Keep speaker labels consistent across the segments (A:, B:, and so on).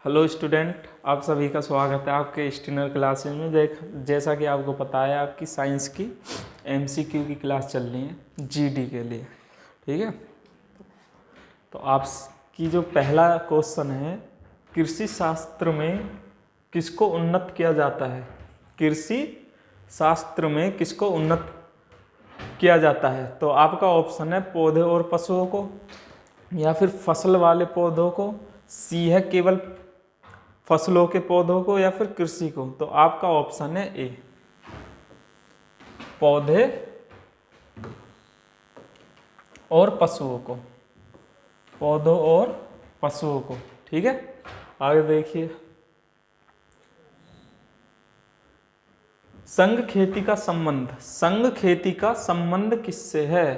A: Hello student, आप सभी का स्वागत है आपके स्टीनर क्लासेज में। जैसा कि आपको पता है, आपकी साइंस की एमसीक्यू की क्लास चल रही है जीडी के लिए। ठीक है, तो आपकी जो पहला क्वेश्चन है, कृषि शास्त्र में किसको उन्नत किया जाता है? कृषि शास्त्र में किसको उन्नत किया जाता है? तो आपका ऑप्शन है पौधे और पशुओं को, या फिर फसल वाले पौधों को, सी है केवल फसलों के पौधों को, या फिर कृषि को। तो आपका ऑप्शन है ए, पौधे और पशुओं को, पौधों और पशुओं को। ठीक है, आगे देखिए। संघ खेती का संबंध, संघ खेती का संबंध किससे है?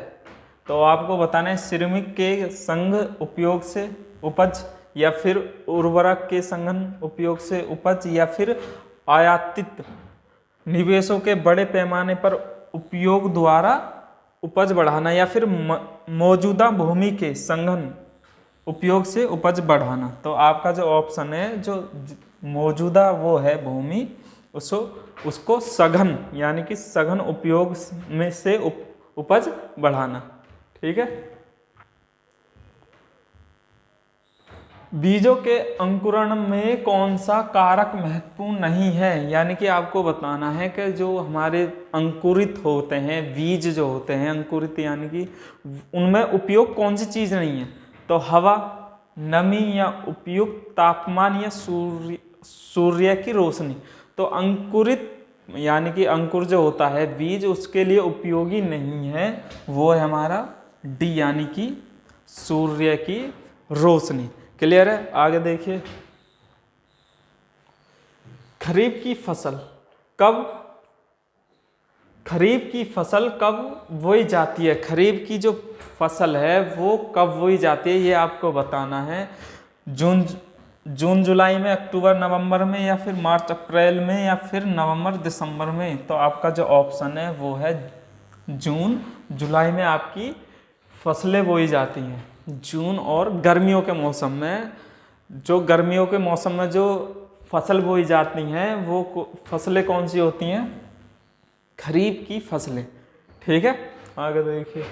A: तो आपको बताना है श्रमिक के संघ उपयोग से उपज, या फिर उर्वरक के संघन उपयोग से उपज, या फिर आयातित निवेशों के बड़े पैमाने पर उपयोग द्वारा उपज बढ़ाना, या फिर मौजूदा भूमि के संघन उपयोग से उपज बढ़ाना। तो आपका जो ऑप्शन है, जो मौजूदा वो है भूमि, उसको सघन यानी कि सघन उपयोग में से उपज बढ़ाना। ठीक है। बीजों के अंकुरण में कौन सा कारक महत्वपूर्ण नहीं है? यानी कि आपको बताना है कि जो हमारे अंकुरित होते हैं, बीज जो होते हैं अंकुरित, यानी कि उनमें उपयोग कौन सी चीज नहीं है? तो हवा, नमी, या उपयुक्त तापमान, या सूर्य की रोशनी। तो अंकुरित यानी कि अंकुर जो होता है बीज, उसके लिए उपयोगी नहीं है, वो है हमारा डी, यानी कि सूर्य की रोशनी। क्लियर है? आगे देखिए। खरीफ की फसल कब बोई जाती है? खरीफ की जो फसल है वो कब बोई जाती है, ये आपको बताना है। जून जुलाई में, अक्टूबर नवंबर में, या फिर मार्च अप्रैल में, या फिर नवंबर दिसंबर में। तो आपका जो ऑप्शन है वो है जून जुलाई में आपकी फसलें बोई जाती हैं। जून और गर्मियों के मौसम में, जो गर्मियों के मौसम में जो फसल बोई जाती हैं वो फसलें कौन सी होती हैं? खरीफ की फसलें। ठीक है, आगे देखिए।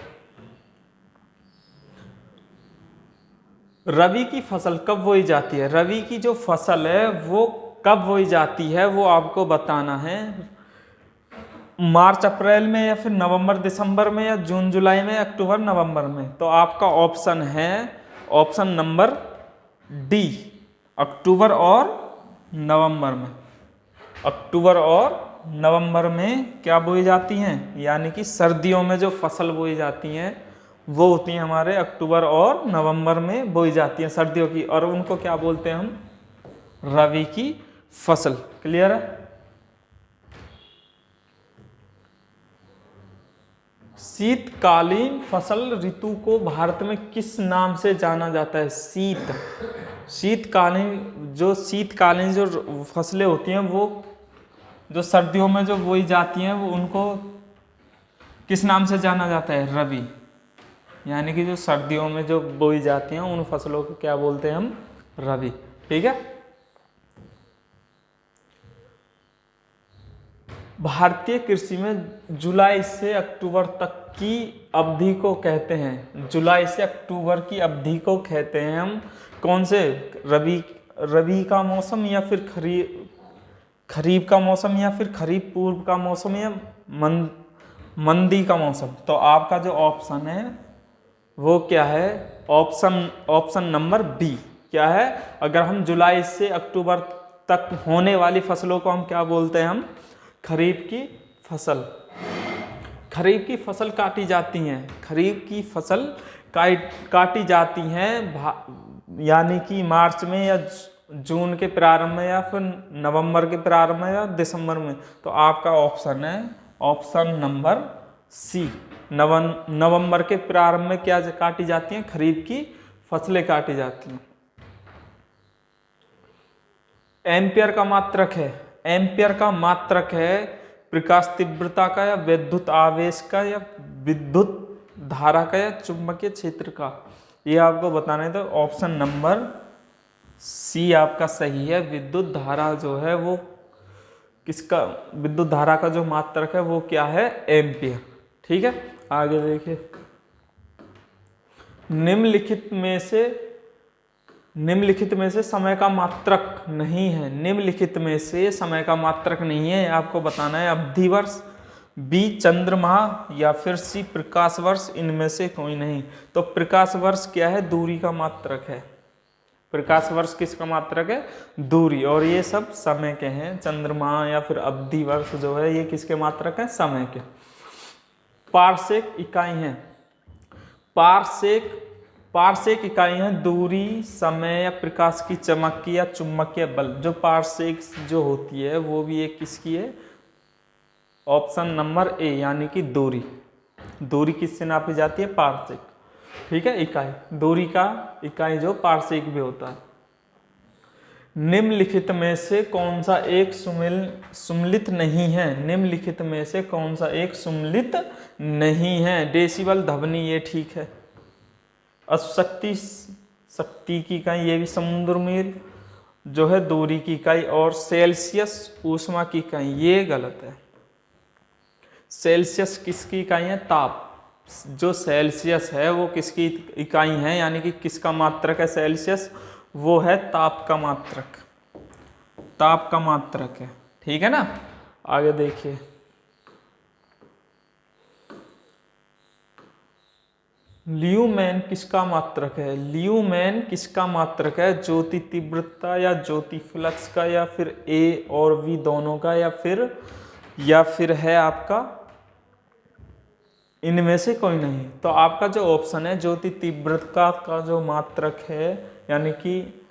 A: रबी की फसल कब बोई जाती है? रबी की जो फसल है वो कब बोई जाती है, वो आपको बताना है। मार्च अप्रैल में, या फिर नवंबर दिसंबर में, या जून जुलाई में, अक्टूबर नवंबर में। तो आपका ऑप्शन है ऑप्शन नंबर डी, अक्टूबर और नवंबर में। अक्टूबर और नवंबर में क्या बोई जाती हैं? यानी कि सर्दियों में जो फसल बोई जाती हैं वो होती हैं हमारे अक्टूबर और नवंबर में बोई जाती हैं सर्दियों की, और उनको क्या बोलते हैं हम? रबी की फसल। क्लियर है? शीतकालीन फसल ऋतु को भारत में किस नाम से जाना जाता है? शीतकालीन जो फसलें होती हैं वो जो सर्दियों में जो बोई जाती हैं वो उनको किस नाम से जाना जाता है? रबी। यानी कि जो सर्दियों में जो बोई जाती हैं उन फसलों को क्या बोलते हैं हम? रबी। ठीक है। भारतीय कृषि में जुलाई से अक्टूबर तक की अवधि को कहते हैं, जुलाई से अक्टूबर की अवधि को कहते हैं हम कौन से? रबी का मौसम, या फिर खरीफ का मौसम, या फिर खरीफ पूर्व का मौसम, या मंदी का मौसम। तो आपका जो ऑप्शन है वो क्या है? ऑप्शन नंबर बी क्या है? अगर हम जुलाई से अक्टूबर तक होने वाली फसलों को हम क्या बोलते हैं? हम खरीफ की फसल। खरीफ की फसल काटी जाती हैं, खरीफ की फसल काटी जाती हैं यानी कि मार्च में, या जून के प्रारंभ में, या फिर नवंबर के प्रारंभ में, या दिसंबर में। तो आपका ऑप्शन है ऑप्शन नंबर सी, नवंबर के प्रारंभ में क्या काटी जाती हैं? खरीफ की फसलें काटी जाती हैं। एम्पियर का मात्रक है, एम्पियर का मात्रक है प्रकाश तीव्रता का, या विद्युत आवेश का, या विद्युत धारा का, या चुंबकीय क्षेत्र का। ये आपको बताना है। तो ऑप्शन नंबर सी आपका सही है। विद्युत धारा जो है वो किसका, विद्युत धारा का जो मात्रक है वो क्या है, एम्पियर। ठीक है, आगे देखिए। निम्नलिखित में से समय का मात्रक नहीं है। निम्नलिखित में से समय का मात्रक नहीं है, आपको बताना है अवधि वर्ष, बी चंद्रमाह, या फिर सी प्रकाश वर्ष, इनमें से कोई नहीं। तो प्रकाश वर्ष क्या है, दूरी का मात्रक है। प्रकाश वर्ष किसका मात्रक है, दूरी। और ये सब समय के हैं। चंद्रमाह या फिर अवधि वर्ष जो है ये किसके मात्रक है, समय के। पारसेक इकाई है। पारसेक इकाई है दूरी, समय या प्रकाश की चमक या चुंबकीय बल। जो पारसेक जो होती है वो भी एक किसकी है, ऑप्शन नंबर ए, यानी कि दूरी। दूरी किससे नापी जाती है, पारसेक। ठीक है, इकाई, दूरी का इकाई जो पारसेक भी होता है। निम्नलिखित में से कौन सा एक सुमेलित नहीं है। निम्नलिखित में से कौन सा एक सुमेलित नहीं है। डेसिबल, ध्वनि, ये ठीक है। शक्ति की इकाई, ये भी समुद्र मील जो है दूरी की इकाई। और सेल्सियस ऊष्मा की इकाई, ये गलत है। सेल्सियस किसकी इकाई है, ताप। जो सेल्सियस है वो किसकी इकाई है, यानी कि किसका मात्रक है सेल्सियस, वो है ताप का मात्रक। ताप का मात्रक है। ठीक है ना, आगे देखिए। ल्यूमेन किसका मात्रक है। ल्यूमेन किसका मात्रक है, ज्योति तीव्रता या ज्योति फ्लक्स का, या फिर ए और बी दोनों का, या फिर है आपका इनमें से कोई नहीं। तो आपका जो ऑप्शन है ज्योति तीव्रता का जो मात्रक है, यानी कि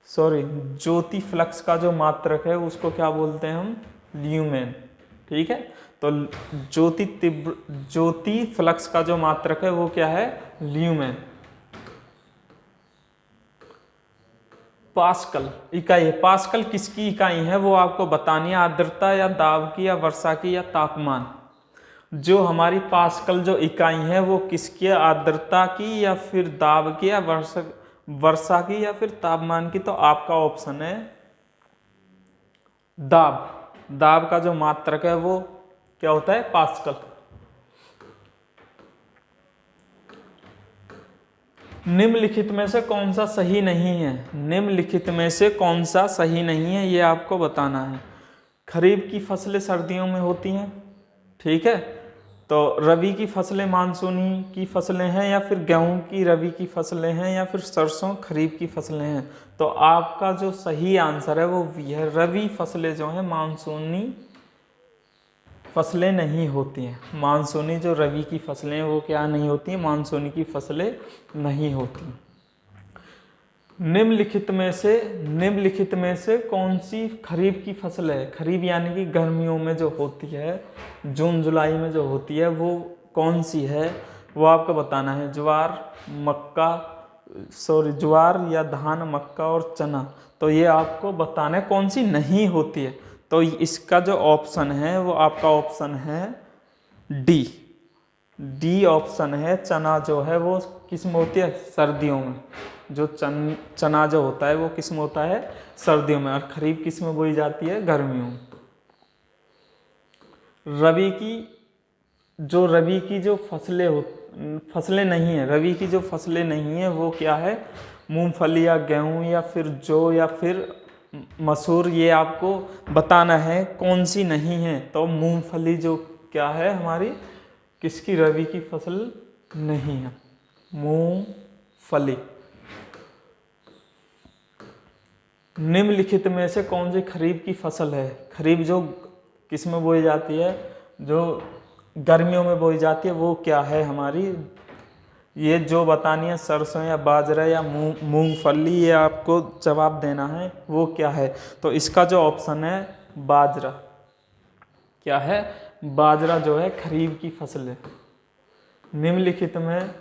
A: ज्योति फ्लक्स का जो मात्रक है उसको क्या बोलते हैं हम, ल्यूमेन। ठीक है, तो ज्योति फ्लक्स का जो मात्रक है वो क्या है, ल्यूमेन। पास्कल इकाई है। पास्कल किसकी इकाई है वो आपको बतानी है, आर्द्रता या दाब की या वर्षा की या तापमान। जो हमारी पास्कल जो इकाई है वो किसकी है, आर्द्रता की या फिर दाब की या वर्षा की या फिर तापमान की। तो आपका ऑप्शन है दाब। दाब का जो मात्रक है वो क्या होता है, पास्कल। निम्नलिखित में से कौन सा सही नहीं है। निम्नलिखित में से कौन सा सही नहीं है ये आपको बताना है। खरीफ की फसलें सर्दियों में होती हैं, ठीक है, तो रबी की फसलें मानसूनी की फसलें हैं, या फिर गेहूं की रबी की फसलें हैं, या फिर सरसों खरीफ की फसलें हैं। तो आपका जो सही आंसर है वो भी है, रबी फसलें जो हैं मानसूनी फसलें नहीं होती हैं। मानसूनी जो रबी की फसलें हैं वो क्या नहीं होती हैं, मानसूनी की फसलें नहीं होती। निम्नलिखित में से कौन सी खरीफ की फसल है। खरीफ यानी कि गर्मियों में जो होती है, जून जुलाई में जो होती है, वो कौन सी है वो आपको बताना है। ज्वार या धान, मक्का और चना। तो ये आपको बताना है कौन सी नहीं होती है। तो इसका जो ऑप्शन है वो आपका ऑप्शन है डी ऑप्शन है। चना जो है वो किस में होती है, सर्दियों में। जो चना जो होता है वो किस में होता है, सर्दियों में। और खरीफ किस में बोई जाती है, गर्मियों में। रबी की जो फसलें नहीं है, रबी की जो फसलें नहीं है वो क्या है, मूंगफली या गेहूं या फिर जौ या फिर मसूर। ये आपको बताना है कौन सी नहीं है। तो मूंगफली जो क्या है हमारी, किसकी, रबी की फसल नहीं है, मूंगफली। निम्नलिखित में से कौन सी खरीफ की फसल है। खरीफ जो किस में बोई जाती है, जो गर्मियों में बोई जाती है, वो क्या है हमारी। ये जो बतानी है, सरसों या बाजरा या मूंगफली, ये आपको जवाब देना है वो क्या है। तो इसका जो ऑप्शन है बाजरा। क्या है, बाजरा जो है खरीफ की फसल है। निम्नलिखित में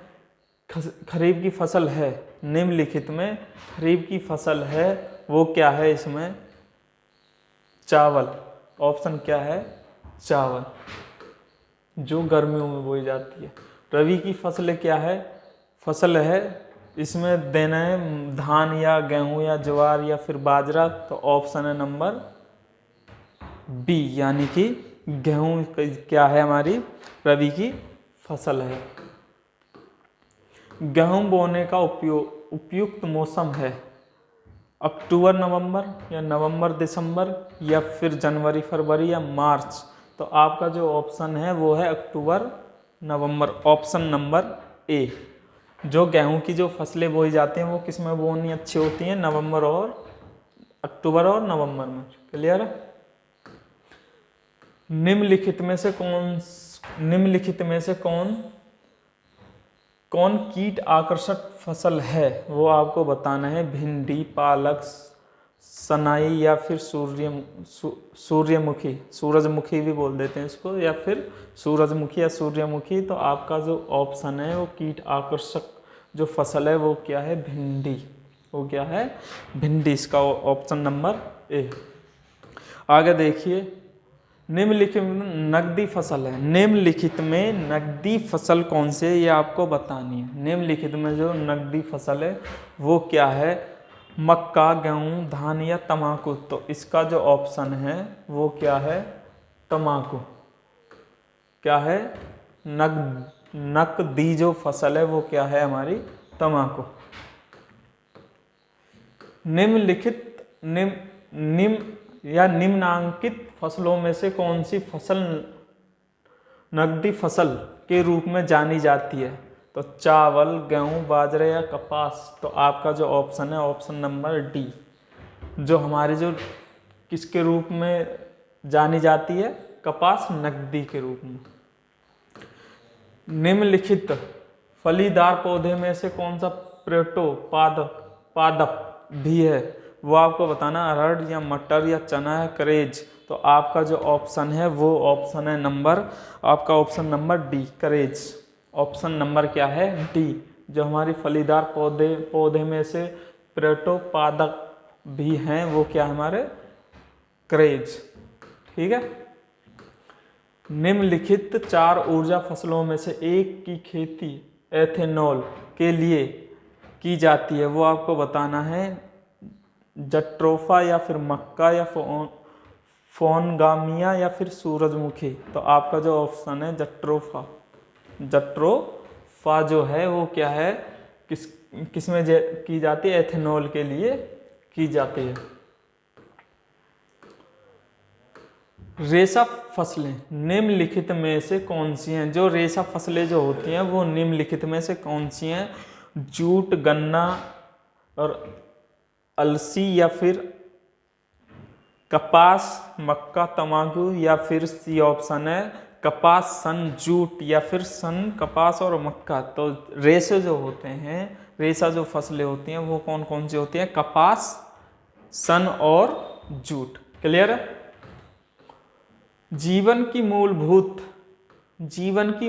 A: खरीफ की फसल है, निम्नलिखित में खरीफ की फसल है वो क्या है, इसमें चावल। ऑप्शन क्या है, चावल, जो गर्मियों में बोई जाती है। रबी की फसलें क्या है, फसल है इसमें देना है धान या गेहूं या ज्वार या फिर बाजरा, तो ऑप्शन है नंबर बी, यानी कि गेहूं क्या है, हमारी रबी की फसल है। गेहूं बोने का उपयुक्त मौसम है अक्टूबर नवंबर या नवंबर दिसंबर या फिर जनवरी फरवरी या मार्च। तो आपका जो ऑप्शन है वो है अक्टूबर नवंबर, ऑप्शन नंबर ए। जो गेहूं की जो फसलें बोई जाती हैं वो किस में बोनी अच्छी होती हैं, नवंबर और अक्टूबर और नवंबर में। क्लियर है। निम्नलिखित में से कौन कीट आकर्षक फसल है, वो आपको बताना है। भिंडी, पालक, सनाई या फिर सूर्यमुखी, सूरजमुखी भी बोल देते हैं इसको, या फिर सूरजमुखी या सूर्यमुखी। तो आपका जो ऑप्शन है वो कीट आकर्षक जो फसल है वो क्या है, भिंडी। वो क्या है, भिंडी। इसका ऑप्शन नंबर ए। आगे देखिए, निम्नलिखित में नकदी फसल है। निम्नलिखित में नकदी फसल कौन सी है, ये आपको बतानी है। निम्नलिखित में जो नकदी फसल है वो क्या है, मक्का, गेहूं, धान या तंबाकू। तो इसका जो ऑप्शन है वो क्या है, तंबाकू। क्या है, नकदी जो फसल है वो क्या है, हमारी तंबाकू। निम्नांकित फसलों में से कौन सी फसल नकदी फसल के रूप में जानी जाती है। तो चावल, गेहूं, बाजरा या कपास। तो आपका जो ऑप्शन है ऑप्शन नंबर डी, जो हमारी जो किसके रूप में जानी जाती है, कपास नकदी के रूप में। निम्नलिखित फलीदार पौधे में से कौन सा पादप भी है, वो आपको बताना। अरहर या मटर या चना या करेज। तो आपका जो ऑप्शन है वो ऑप्शन है नंबर, आपका ऑप्शन नंबर डी, करेज। ऑप्शन नंबर क्या है, डी। जो हमारी फलीदार पौधे में से पादप भी हैं वो क्या हमारे, करेज। ठीक है। निम्नलिखित 4 ऊर्जा फसलों में से एक की खेती एथेनॉल के लिए की जाती है, वो आपको बताना है। जट्रोफा या फिर मक्का या फोनगामिया या फिर सूरजमुखी। तो आपका जो ऑप्शन है जट्रोफा जो है वो क्या है, किस में की जाती है, एथेनॉल के लिए की जाती है। रेशा फसलें निम्नलिखित में से कौन सी हैं। जो रेशा फसलें जो होती हैं वो निम्नलिखित में से कौन सी हैं, जूट, गन्ना और अलसी या फिर कपास, मक्का, तंबाकू या फिर सी ऑप्शन है कपास, सन, जूट या फिर सन, कपास और मक्का। तो रेशे जो होते हैं, रेशा जो फसलें होती हैं वो कौन कौन सी होती हैं, कपास, सन और जूट। क्लियर है। जीवन की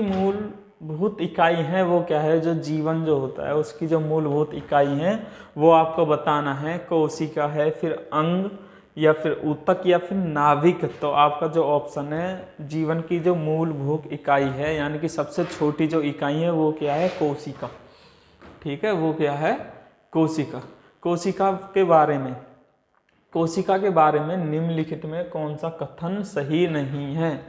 A: मूलभूत इकाई है वो क्या है, जो जीवन जो होता है उसकी जो मूलभूत इकाई है वो आपको बताना है। कोशिका है, फिर अंग या फिर ऊतक या फिर नाभिक। तो आपका जो ऑप्शन है, जीवन की जो मूलभूत इकाई है यानी कि सबसे छोटी जो इकाई है वो क्या है, कोशिका। ठीक है, वो क्या है, कोशिका। कोशिका के बारे में निम्नलिखित में कौन सा कथन सही नहीं है।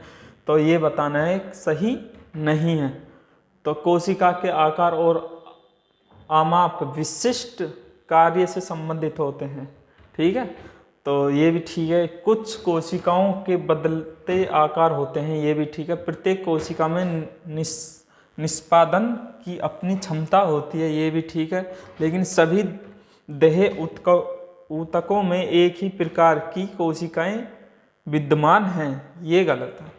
A: तो ये बताना है सही नहीं है। तो कोशिका के आकार और आमाप विशिष्ट कार्य से संबंधित होते हैं। ठीक है, तो ये भी ठीक है। कुछ कोशिकाओं के बदलते आकार होते हैं, ये भी ठीक है। प्रत्येक कोशिका में निष्पादन की अपनी क्षमता होती है, ये भी ठीक है। लेकिन सभी देह ऊतकों में एक ही प्रकार की कोशिकाएं विद्यमान हैं, ये गलत है।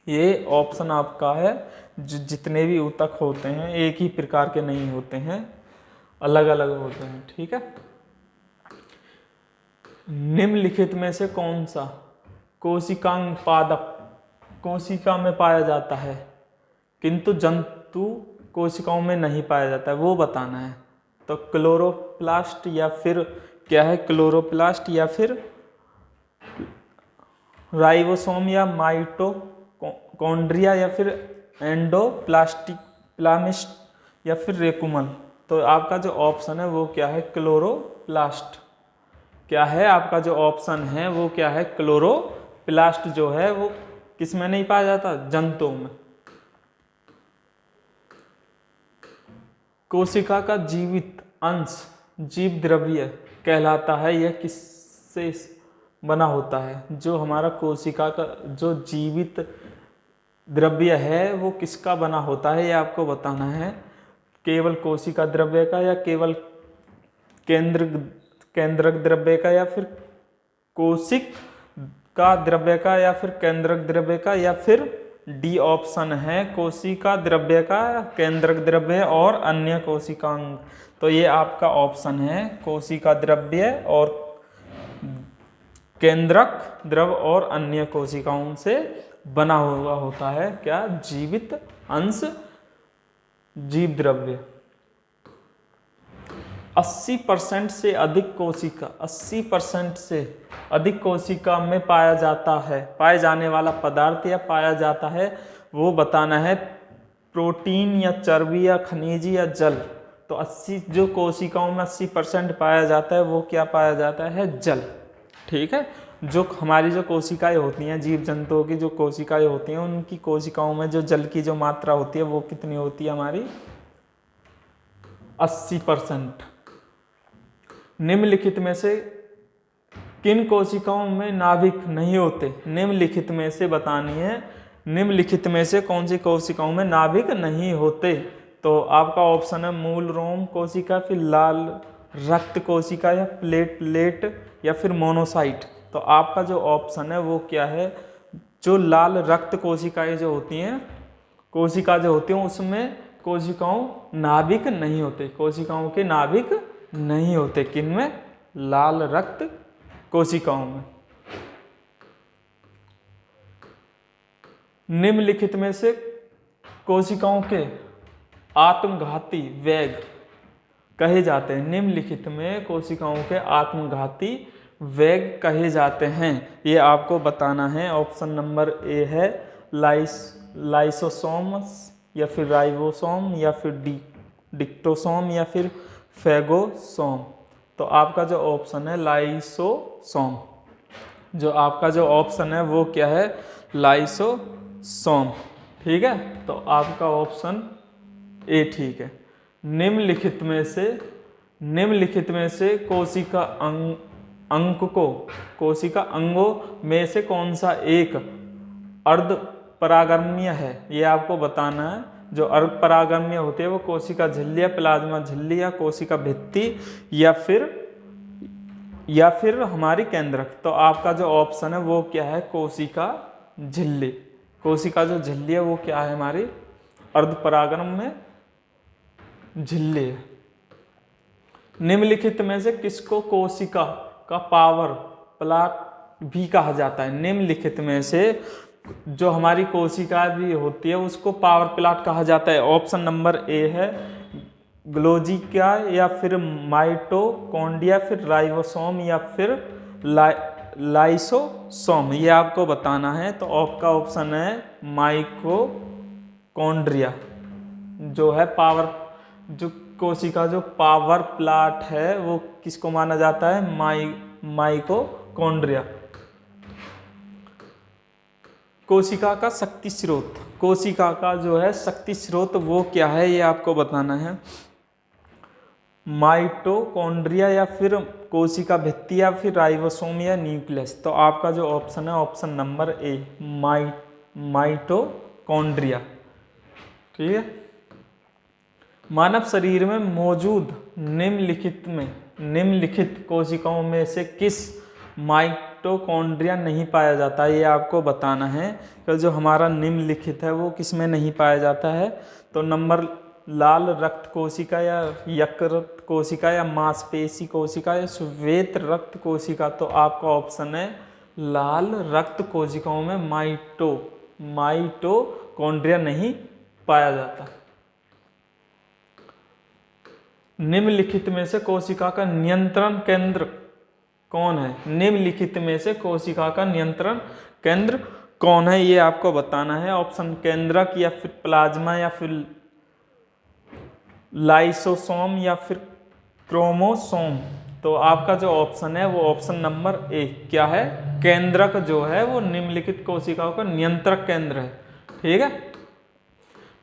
A: ये ऑप्शन आपका है, जितने भी ऊतक होते हैं एक ही प्रकार के नहीं होते हैं, अलग अलग होते हैं। ठीक है। निम्नलिखित में से कौन सा कोशिकांग पादप कोशिका में पाया जाता है किंतु जंतु कोशिकाओं में नहीं पाया जाता है, वो बताना है। तो क्लोरोप्लास्ट या फिर क्या है, क्लोरोप्लास्ट या फिर राइबोसोम या माइटोकॉन्ड्रिया या फिर एंडोप्लास्टिक प्लामिस्ट या फिर रेकुमन। तो आपका जो ऑप्शन है वो क्या है, क्लोरोप्लास्ट। क्या है आपका जो ऑप्शन है वो क्या है, क्लोरोप्लास्ट जो है वो किस में नहीं पाया जाता, जंतुओं में। कोशिका का जीवित अंश जीव द्रव्य कहलाता है। यह किससे बना होता है, जो हमारा कोशिका का जो जीवित द्रव्य है वो किसका बना होता है, ये आपको बताना है। केवल कोशिका द्रव्य का, या केवल केंद्रक द्रव्य का, या फिर कोशिक का द्रव्य का, या फिर केंद्रक द्रव्य का, या फिर डी ऑप्शन है कोशिका द्रव्य का, केंद्रक द्रव्य और अन्य कोशिकांग। तो ये आपका ऑप्शन है कोशिका द्रव्य और केंद्रक द्रव और अन्य कोशिकाओं से बना हुआ होता है क्या, जीवित अंश जीव द्रव्य। 80% से अधिक कोशिका, 80% से अधिक कोशिका में पाया जाता है, पाए जाने वाला पदार्थ या पाया जाता है वो बताना है। प्रोटीन या चर्बी या खनिज या जल। तो 80 जो कोशिकाओं में 80% पाया जाता है वो क्या पाया जाता है, जल। ठीक है, जो हमारी जो कोशिकाएं होती हैं, जीव जंतुओं की जो कोशिकाएं होती हैं, उनकी कोशिकाओं में जो जल की जो मात्रा होती है वो कितनी होती है हमारी, 80%। निम्नलिखित में से किन कोशिकाओं में नाभिक नहीं होते, निम्नलिखित में से बतानी है, निम्नलिखित में से कौन सी कोशिकाओं में नाभिक नहीं होते। तो आपका ऑप्शन है मूल रोम कोशिका, फिर लाल रक्त कोशिका, या प्लेट या फिर मोनोसाइट। तो आपका जो ऑप्शन है वो क्या है, जो लाल रक्त कोशिकाएं जो होती हैं, कोशिका जो होती हैं उसमें कोशिकाओं नाभिक नहीं होते, कोशिकाओं के नाभिक नहीं होते। किनमें, लाल रक्त कोशिकाओं में। निम्नलिखित में से कोशिकाओं के आत्मघाती वेग कहे जाते हैं, निम्नलिखित में कोशिकाओं के आत्मघाती वेग कहे जाते हैं, ये आपको बताना है। ऑप्शन नंबर ए है लाइसोसोमस, या फिर राइबोसोम, या फिर डिक्टोसोम, या फिर फेगोसोम। तो आपका जो ऑप्शन है लाइसोसोम, जो आपका जो ऑप्शन है वो क्या है, लाइसोसोम। ठीक है, तो आपका ऑप्शन ए ठीक है। निम्नलिखित में से कोशिका अंगों में से कौन सा एक अर्ध परागम्य है, ये आपको बताना है। जो अर्ध परागम्य होते हैं वो कोशिका झिल्ली या प्लाज्मा झिल्ली या कोशिका भित्ति या फिर हमारी केंद्रक। तो आपका जो ऑप्शन है वो क्या है, कोशिका झिल्ली। कोशिका जो झिल्ली है वो क्या है, हमारी अर्ध परागम्य झिल्ली है। निम्नलिखित में से किसको कोशिका का पावर प्लाट भी कहा जाता है, निम्नलिखित में से जो हमारी कोशिका भी होती है उसको पावर प्लाट कहा जाता है। ऑप्शन नंबर ए है ग्लोजिका, या फिर माइटोकॉन्ड्रिया, फिर राइबोसोम, या फिर लाइसोसोम, ये आपको बताना है। तो आपका ऑप्शन है माइटोकॉन्ड्रिया, जो है पावर, जो कोशिका जो पावर प्लाट है वो किसको माना जाता है, माइटोकॉन्ड्रिया। कोशिका का शक्ति स्रोत, कोशिका का जो है शक्ति स्रोत वो क्या है, ये आपको बताना है। माइटोकॉन्ड्रिया, या फिर कोशिका भित्ति, या फिर राइबोसोम, या न्यूक्लियस। तो आपका जो ऑप्शन है ऑप्शन नंबर ए माइटोकॉन्ड्रिया। ठीक है, मानव शरीर में मौजूद निम्नलिखित कोशिकाओं में से किस माइटोकॉन्ड्रिया नहीं पाया जाता, ये आपको बताना है। तो जो हमारा निम्नलिखित है वो किस में नहीं पाया जाता है, तो नंबर लाल रक्त कोशिका, या यकृत कोशिका, या मांसपेशी कोशिका, या श्वेत रक्त कोशिका। तो आपका ऑप्शन है लाल रक्त कोशिकाओं में माइटोकॉन्ड्रिया नहीं पाया जाता। निम्नलिखित में से कोशिका का नियंत्रण केंद्र कौन है, निम्नलिखित में से कोशिका का नियंत्रण केंद्र कौन है, ये आपको बताना है। ऑप्शन केंद्रक, या फिर प्लाज्मा, या फिर लाइसोसोम या फिर क्रोमोसोम। तो आपका जो ऑप्शन है वो ऑप्शन नंबर ए क्या है, केंद्रक जो है वो निम्नलिखित कोशिकाओं का नियंत्रक केंद्र है। ठीक है,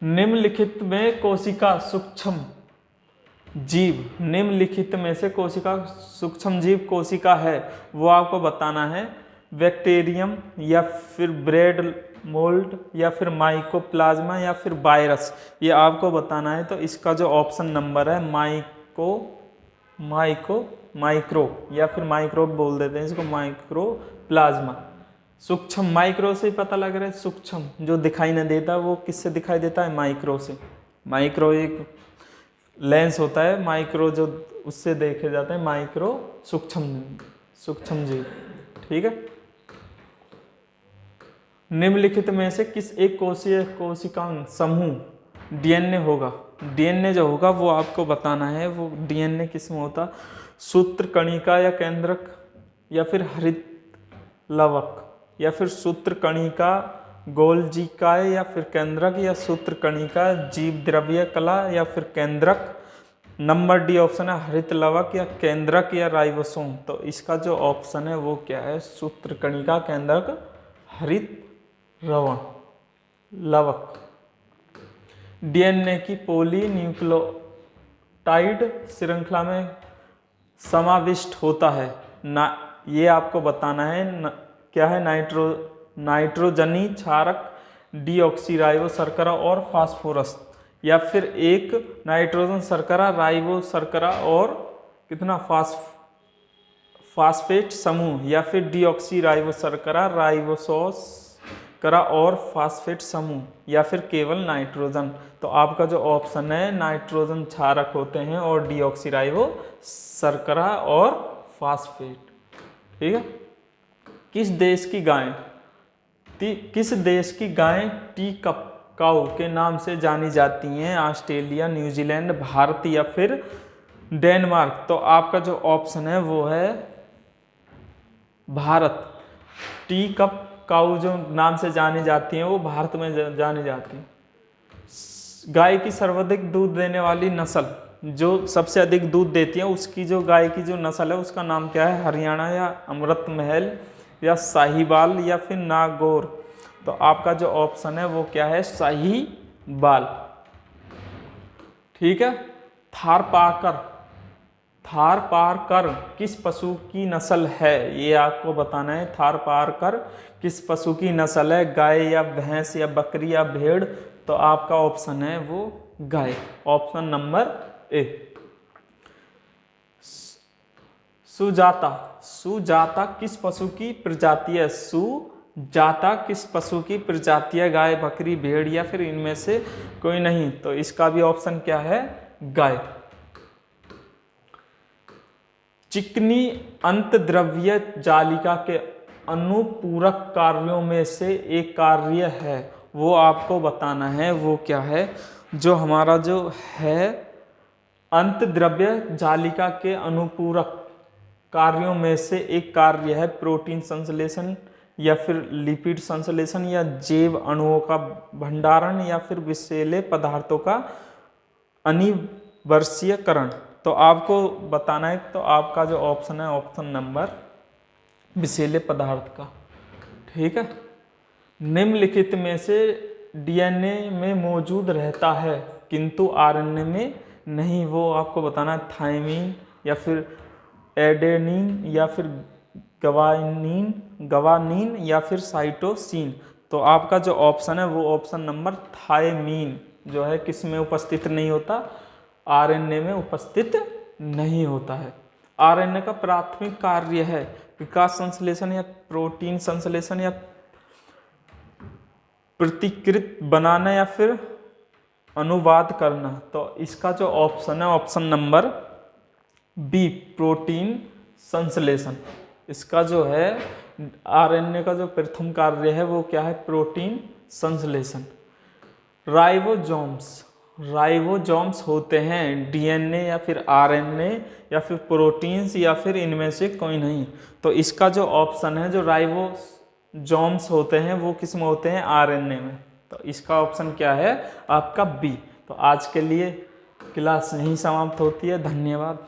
A: निम्नलिखित में कोशिका सूक्ष्म जीव, निम्नलिखित में से कोशिका सूक्ष्म जीव कोशिका है वो आपको बताना है। बैक्टीरियम या फिर ब्रेड मोल्ड या फिर माइकोप्लाज्मा या फिर वायरस, ये आपको बताना है। तो इसका जो ऑप्शन नंबर है माइक्रो या फिर माइक्रोब बोल देते हैं इसको, माइक्रोप्लाज्मा। सूक्ष्म, माइक्रो से ही पता लग रहा है, सूक्ष्म जो दिखाई नहीं देता वो किससे दिखाई देता है, माइक्रो से। माइक्रो एक लेंस होता है, माइक्रो जो उससे देखे जाते हैं, माइक्रो सूक्ष्म जीव। ठीक है, निम्नलिखित में से किस एक कोशीय कोशिकांग समूह डीएनए होगा। डीएनए जो होगा वो आपको बताना है, वो डीएनए किस में होता, सूत्र कणिका या केंद्रक या फिर हरित लवक या फिर सूत्र कणिका गोल्जिकाय या फिर केंद्रक या सूत्र कणिका जीव द्रव्य कला या फिर केंद्रक। नंबर डी ऑप्शन है हरित लवक या केंद्रक या राइबोसोम। तो इसका जो ऑप्शन है वो क्या है, सूत्र कणिका केंद्रक हरित लवक। डीएनए की पॉलीन्यूक्लियोटाइड श्रृंखला में समाविष्ट होता है ना, ये आपको बताना है क्या है, नाइट्रोजनी क्षारक डीऑक्सीराइबो शर्करा और फास्फोरस, या फिर एक नाइट्रोजन शर्करा राइबो शर्करा और कितना फास्फेट समूह, या फिर डीऑक्सीराइबो शर्करा राइबोसोस करा और फास्फेट समूह, या फिर केवल नाइट्रोजन। तो आपका जो ऑप्शन है नाइट्रोजन क्षारक होते हैं और डीऑक्सीराइबो शर्करा और फास्फेट। ठीक है, किस देश की गाय टी काऊ के नाम से जानी जाती हैं, ऑस्ट्रेलिया, न्यूजीलैंड, भारत या फिर डेनमार्क। तो आपका जो ऑप्शन है वो है भारत। टी काऊ जो नाम से जानी जाती हैं वो भारत में जानी जाती हैं। गाय की सर्वाधिक दूध देने वाली नस्ल, जो सबसे अधिक दूध देती है उसकी जो गाय की जो नस्ल है उसका नाम क्या है, हरियाणा या अमृत महल या साहिवाल या फिर नागौर। तो आपका जो ऑप्शन है वो क्या है, साहिवाल। ठीक है, थारपारकर किस पशु की नस्ल है, ये आपको बताना है। थारपारकर किस पशु की नस्ल है, गाय या भैंस या बकरी या भेड़। तो आपका ऑप्शन है वो गाय, ऑप्शन नंबर ए। सुजाता किस पशु की प्रजाति है, सुजाता किस पशु की प्रजाति है, गाय, बकरी, भेड़ या फिर इनमें से कोई नहीं। तो इसका भी ऑप्शन क्या है, गाय। चिकनी अंतद्रव्य जालिका के अनुपूरक कार्यों में से एक कार्य है, वो आपको बताना है, वो क्या है। जो हमारा जो है अंतद्रव्य जालिका के अनुपूरक कार्यों में से एक कार्य है प्रोटीन संश्लेषण या फिर लिपिड संश्लेषण या जैव अणुओं का भंडारण या फिर विषैले पदार्थों का अनिवर्षीयकरण। तो आपको बताना है, तो आपका जो ऑप्शन है ऑप्शन नंबर विषैले पदार्थ का। ठीक है, निम्नलिखित में से डीएनए में मौजूद रहता है किंतु आरएनए में नहीं, वो आपको बताना है। थायमीन या फिर एडेनिन या फिर गवानीन या फिर साइटोसिन। तो आपका जो ऑप्शन है वो ऑप्शन नंबर थायमीन जो है किस में उपस्थित नहीं होता, आरएनए में उपस्थित नहीं होता है। आरएनए का प्राथमिक कार्य है विकास संश्लेषण या प्रोटीन संश्लेषण या प्रतिकृत बनाना या फिर अनुवाद करना। तो इसका जो ऑप्शन है ऑप्शन नंबर बी, प्रोटीन संश्लेषण। इसका जो है आरएनए का जो प्रथम कार्य है वो क्या है, प्रोटीन संश्लेषण। राइबोसोम्स होते हैं डीएनए या फिर आरएनए या फिर प्रोटीन्स या फिर इनमें से कोई नहीं। तो इसका जो ऑप्शन है, जो राइबोसोम्स होते हैं वो किस में होते हैं, आरएनए में। तो इसका ऑप्शन क्या है आपका बी। तो आज के लिए क्लास यहीं समाप्त होती है। धन्यवाद।